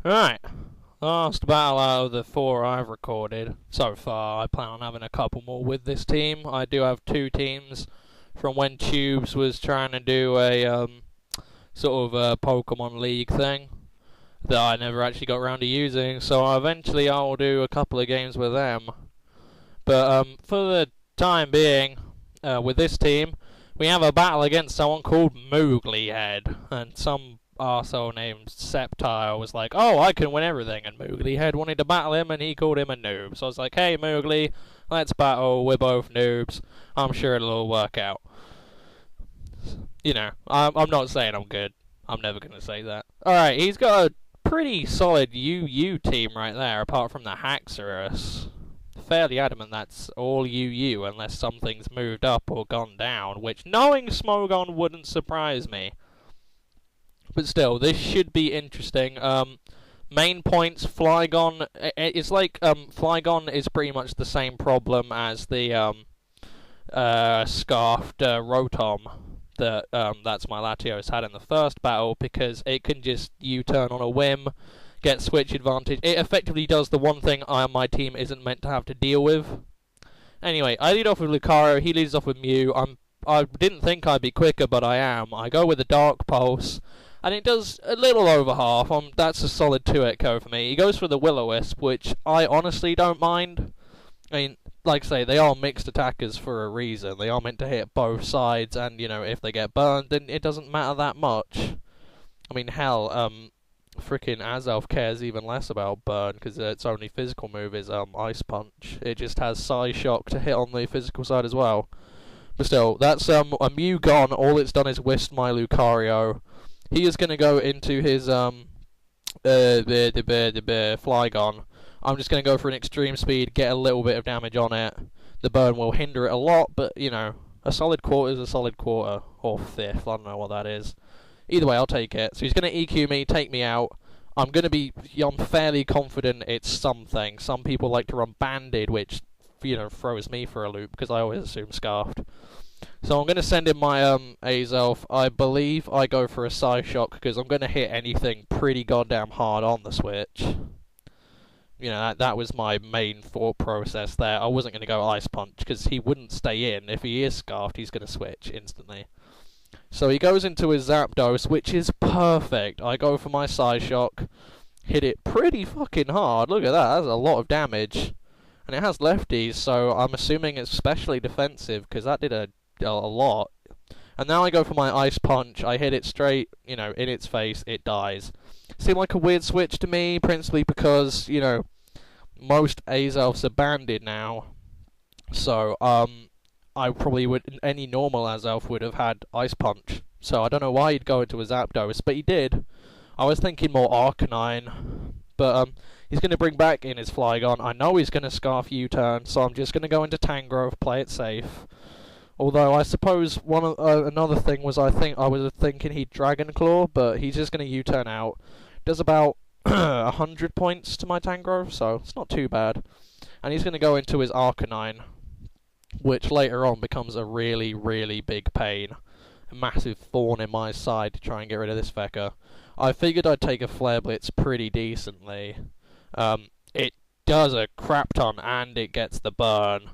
Right. Last battle out of the 4 I've recorded so far. I plan on having a couple more with this team. I do have 2 teams from when Tubes was trying to do a sort of a Pokemon League thing that I never actually got around to using. So eventually I'll do a couple of games with them. But for the time being, with this team, we have a battle against someone called Moogliehead, and some arsehole named Sceptile was like, "Oh, I can win everything," and Moogliehead wanted to battle him, and he called him a noob. So I was like, "Hey, Mooglie, let's battle. We're both noobs. I'm sure it'll all work out." You know, I'm not saying I'm good. I'm never gonna say that. All right, he's got a pretty solid UU team right there, apart from the Haxorus. Fairly adamant that's all UU unless something's moved up or gone down, which knowing Smogon wouldn't surprise me. But still, this should be interesting. Main points, Flygon. It's like Flygon is pretty much the same problem as the Scarfed Rotom that's my Latios had in the first battle, because it can just U-turn on a whim, get switch advantage. It effectively does the one thing my team isn't meant to have to deal with. Anyway, I lead off with Lucario, he leads off with Mew. I didn't think I'd be quicker, but I am. I go with the Dark Pulse, and it does a little over half. That's a solid 2 echo for me. He goes for the Will-O-Wisp, which I honestly don't mind. I mean, like I say, they are mixed attackers for a reason. They are meant to hit both sides, and, you know, if they get burned, then it doesn't matter that much. I mean, hell, freaking Azelf cares even less about burn, because its only physical move is Ice Punch. It just has Psyshock to hit on the physical side as well. But still, that's a Mew gone. All it's done is whisked my Lucario. He is going to go into his Flygon. I'm just going to go for an extreme speed, get a little bit of damage on it. The burn will hinder it a lot, but, you know, a solid quarter is a solid quarter. Or fifth, I don't know what that is. Either way, I'll take it. So he's going to EQ me, take me out. I'm fairly confident it's something. Some people like to run Banded, which, you know, throws me for a loop, because I always assume Scarfed. So I'm going to send in my Azelf. I believe I go for a Psyshock, because I'm going to hit anything pretty goddamn hard on the Switch. You know, that was my main thought process there. I wasn't going to go Ice Punch, because he wouldn't stay in. If he is Scarfed, he's going to switch instantly. So he goes into his Zapdos, which is perfect. I go for my Psyshock, hit it pretty fucking hard. Look at that, that's a lot of damage. And it has lefties, so I'm assuming it's especially defensive, because that did a lot. And now I go for my Ice Punch, I hit it straight, you know, in its face, it dies. Seemed like a weird switch to me, principally because, you know, most Azelfs are banded now. So, I probably would, any normal Azelf would have had Ice Punch. So I don't know why he'd go into a Zapdos, but he did. I was thinking more Arcanine. But, he's going to bring back in his Flygon. I know he's going to Scarf U-turn, so I'm just going to go into Tangrowth, play it safe. Although I suppose another thing was I was thinking he'd Dragon Claw, but he's just going to U-turn out. Does about 100 points to my Tangrowth, so it's not too bad. And he's going to go into his Arcanine, which later on becomes a really, really big pain. A massive thorn in my side to try and get rid of this fecker. I figured I'd take a Flare Blitz pretty decently. It does a crap ton, and it gets the burn.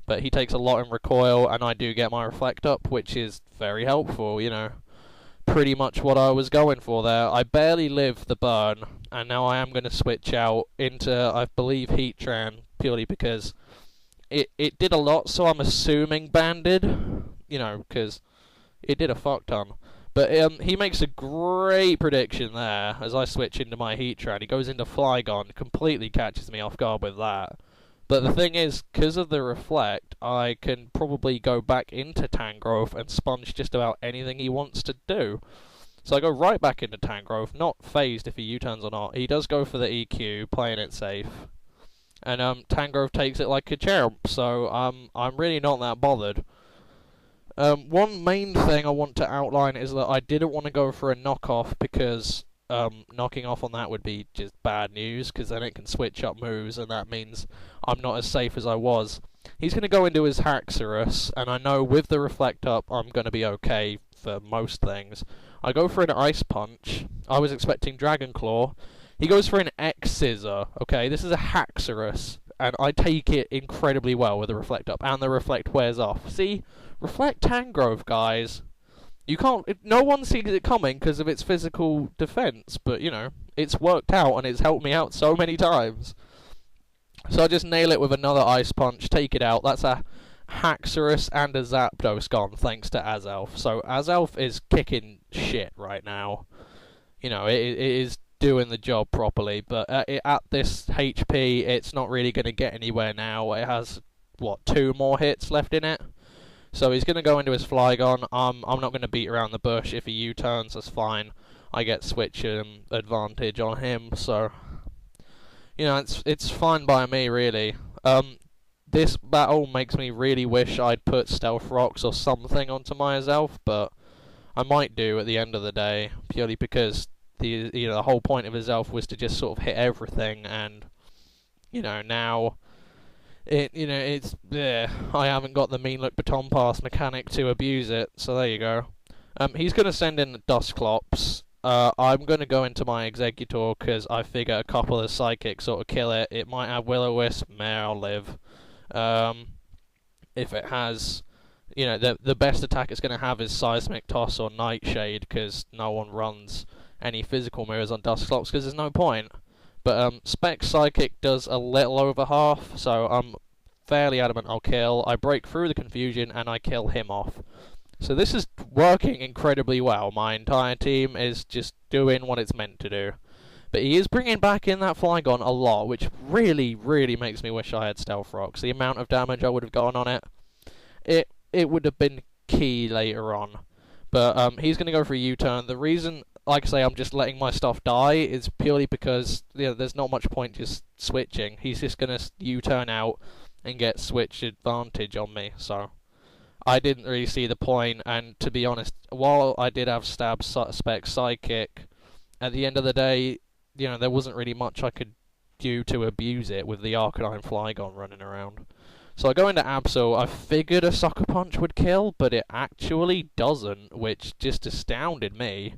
But he takes a lot in recoil, and I do get my Reflect up, which is very helpful, you know. Pretty much what I was going for there. I barely lived the burn, and now I am going to switch out into, I believe, Heatran, purely because it did a lot, so I'm assuming Banded, you know, because it did a fuck ton. But he makes a great prediction there, as I switch into my Heatran. He goes into Flygon, completely catches me off guard with that. But the thing is, because of the Reflect, I can probably go back into Tangrowth and sponge just about anything he wants to do. So I go right back into Tangrowth, not phased if he U-turns or not. He does go for the EQ, playing it safe. And Tangrowth takes it like a champ, so I'm really not that bothered. One main thing I want to outline is that I didn't want to go for a knockoff, because knocking off on that would be just bad news, because then it can switch up moves, and that means I'm not as safe as I was. He's going to go into his Haxorus, and I know with the Reflect up I'm going to be okay for most things. I go for an Ice Punch. I was expecting Dragon Claw. He goes for an X-Scissor, okay? This is a Haxorus, and I take it incredibly well with the Reflect up, and the Reflect wears off. See? Reflect Tangrowth, guys. You can't... No one sees it coming because of its physical defense, but, you know, it's worked out, and it's helped me out so many times. So I just nail it with another Ice Punch, take it out. That's a Haxorus and a Zapdos gone, thanks to Azelf. So Azelf is kicking shit right now. You know, it is doing the job properly, but at this HP, it's not really going to get anywhere now. It has, what, 2 more hits left in it? So he's going to go into his Flygon. I'm not going to beat around the bush. If he U-turns, that's fine. I get switch advantage on him, so... You know, it's fine by me, really. This battle makes me really wish I'd put Stealth Rocks or something onto my Azelf, but I might do at the end of the day, purely because the whole point of Azelf was to just sort of hit everything, and you know, now it's I haven't got the mean look baton pass mechanic to abuse it, so there you go. He's gonna send in the Dusclops. I'm going to go into my Executor because I figure a couple of Psychics sort of kill it. It might have Will-O-Wisp, I'll live. If it has, you know, the best attack it's going to have is Seismic Toss or Nightshade because no one runs any physical mirrors on Dusclops because there's no point. But Spec Psychic does a little over half, so I'm fairly adamant I'll kill. I break through the confusion and I kill him off. So this is working incredibly well. My entire team is just doing what it's meant to do. But he is bringing back in that Flygon a lot, which really, really makes me wish I had Stealth Rocks. The amount of damage I would have gotten on it, it would have been key later on. But he's going to go for a U-turn. The reason, like I say, I'm just letting my stuff die is purely because there's not much point just switching. He's just going to U-turn out and get switch advantage on me, so... I didn't really see the point, and to be honest, while I did have Stab Spec Psychic, at the end of the day, you know, there wasn't really much I could do to abuse it with the Arcanine Flygon running around. So I go into Absol. I figured a Sucker Punch would kill, but it actually doesn't, which just astounded me.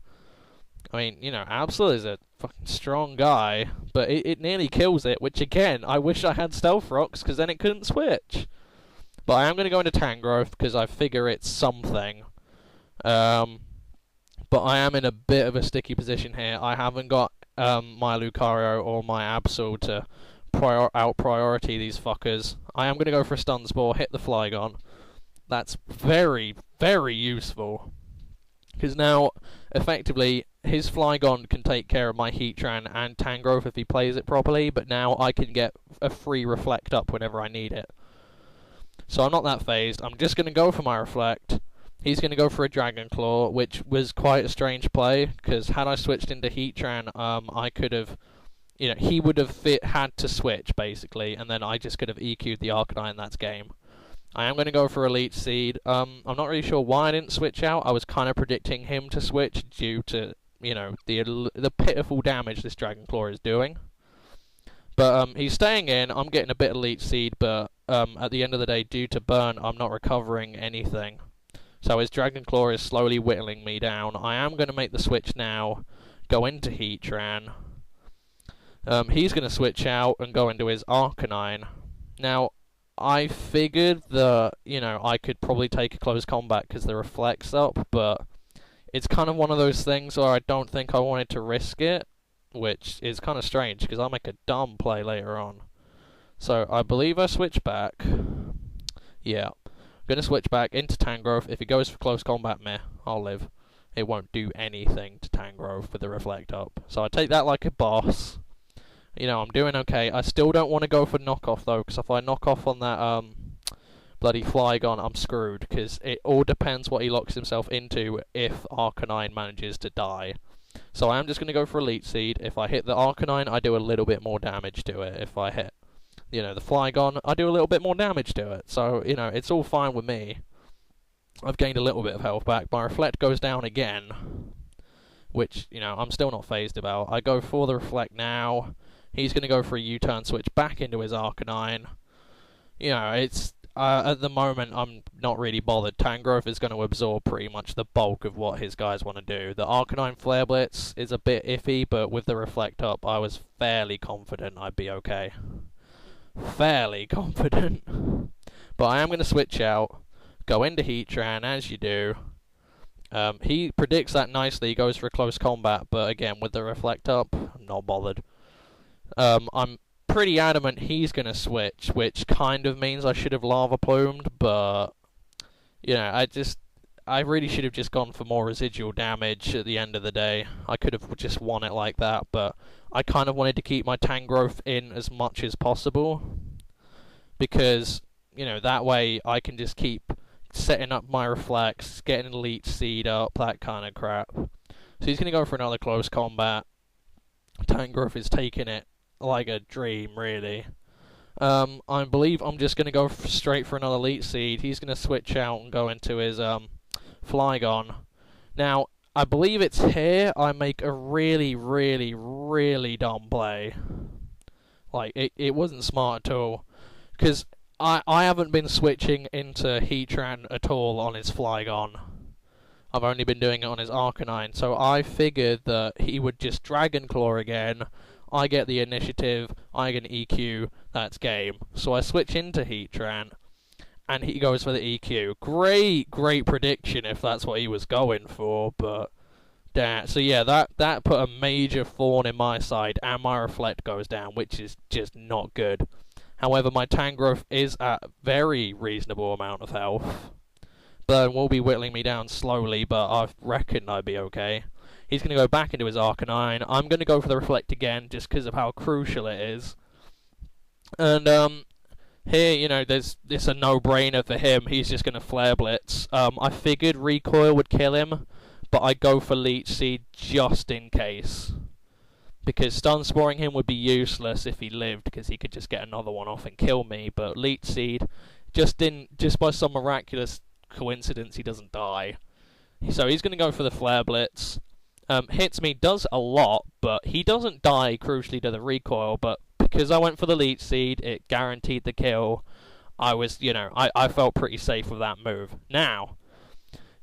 I mean, you know, Absol is a fucking strong guy, but it nearly kills it, which again, I wish I had Stealth Rocks, because then it couldn't switch. But I am going to go into Tangrowth because I figure it's something. But I am in a bit of a sticky position here. I haven't got my Lucario or my Absol to out-priority these fuckers. I am going to go for a Stun Spore, hit the Flygon. That's very, very useful. Because now, effectively, his Flygon can take care of my Heatran and Tangrowth if he plays it properly, but now I can get a free Reflect up whenever I need it. So I'm not that phased. I'm just going to go for my Reflect. He's going to go for a Dragon Claw, which was quite a strange play, because had I switched into Heatran, I could have, you know, he would have had to switch, basically, and then I just could have EQ'd the Arcanine, that's game. I am going to go for a Leech Seed. I'm not really sure why I didn't switch out. I was kind of predicting him to switch due to, you know, the pitiful damage this Dragon Claw is doing. But he's staying in. I'm getting a bit of Leech Seed, but at the end of the day, due to burn, I'm not recovering anything. So his Dragon Claw is slowly whittling me down. I am going to make the switch now, go into Heatran. He's going to switch out and go into his Arcanine. Now, I figured that, you know, I could probably take a close combat because the Reflect's up, but it's kind of one of those things where I don't think I wanted to risk it, which is kind of strange because I'll make a dumb play later on. So I believe I switch back. Yeah. I'm going to switch back into Tangrowth. If he goes for close combat, meh, I'll live. It won't do anything to Tangrowth with the Reflect up. So I take that like a boss. You know, I'm doing okay. I still don't want to go for knockoff though, because if I knock off on that bloody Flygon, I'm screwed, because it all depends what he locks himself into if Arcanine manages to die. So I am just going to go for a Leech Seed. If I hit the Arcanine, I do a little bit more damage to it. If I hit, you know, the Flygon, I do a little bit more damage to it. So, you know, it's all fine with me. I've gained a little bit of health back. My Reflect goes down again, which, you know, I'm still not phased about. I go for the Reflect now. He's going to go for a U-turn switch back into his Arcanine. You know, at the moment, I'm not really bothered. Tangrowth is going to absorb pretty much the bulk of what his guys want to do. The Arcanine Flare Blitz is a bit iffy, but with the Reflect up, I was fairly confident I'd be okay. Fairly confident. But I am going to switch out, go into Heatran, as you do. He predicts that nicely, he goes for a close combat, but again, with the Reflect up, I'm not bothered. I'm pretty adamant he's going to switch, which kind of means I should have Lava Plumed, but, you know, I really should have just gone for more residual damage at the end of the day. I could have just won it like that, but I kind of wanted to keep my Tangrowth in as much as possible, because, you know, that way I can just keep setting up my Reflex, getting an Leech Seed up, that kind of crap. So he's going to go for another close combat. Tangrowth is taking it like a dream, really. I believe I'm just going to go straight for another Leech Seed. He's going to switch out and go into his Flygon. Now, I believe it's here I make a really, really, really dumb play. Like, it wasn't smart at all. Because I haven't been switching into Heatran at all on his Flygon. I've only been doing it on his Arcanine. So I figured that he would just Dragon Claw again. I get the initiative, I get an EQ, that's game. So I switch into Heatran, and he goes for the EQ. Great prediction if that's what he was going for, but so yeah, that put a major thorn in my side, and my Reflect goes down, which is just not good. However, my Tangrowth is at a very reasonable amount of health. Burn will be whittling me down slowly, but I reckon I'd be okay. He's going to go back into his Arcanine. I'm going to go for the Reflect again, just because of how crucial it is. And, here, you know, it's a no-brainer for him. He's just going to Flare Blitz. I figured Recoil would kill him, but I go for Leech Seed just in case. Because Stun Sporing him would be useless if he lived, because he could just get another one off and kill me. But Leech Seed, just by some miraculous coincidence, he doesn't die. So he's going to go for the Flare Blitz. Hits me, does a lot, but he doesn't die, crucially, to the recoil, but because I went for the Leech Seed, it guaranteed the kill. I felt pretty safe with that move. Now,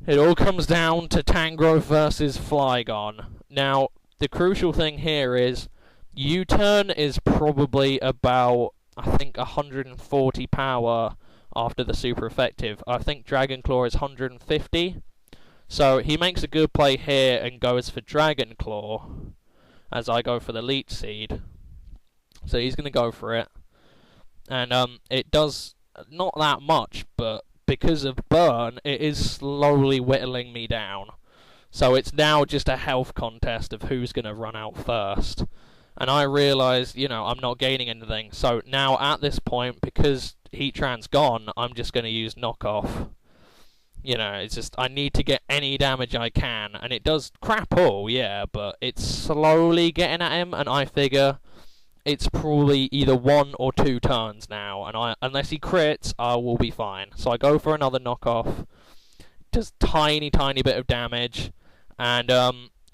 it all comes down to Tangrowth versus Flygon. Now, the crucial thing here is, U-turn is probably about, I think, 140 power after the super effective. I think Dragon Claw is 150. So he makes a good play here and goes for Dragon Claw, as I go for the Leech Seed. So he's going to go for it. And it does not that much, but because of Burn, it is slowly whittling me down. So it's now just a health contest of who's going to run out first. And I realise, I'm not gaining anything. So now at this point, because Heatran's gone, I'm just going to use Knockoff. It's just, I need to get any damage I can, and it does crap all, yeah, but it's slowly getting at him, and I figure it's probably either 1 or 2 turns now, and unless he crits, I will be fine. So I go for another knockoff, just tiny bit of damage, and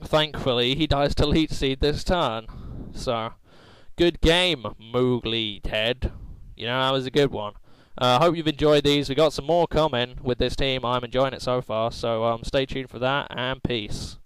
thankfully he dies to Leech Seed this turn. So, good game, moogliehead. That was a good one. I hope you've enjoyed these. We got some more coming with this team. I'm enjoying it so far, so stay tuned for that, and peace.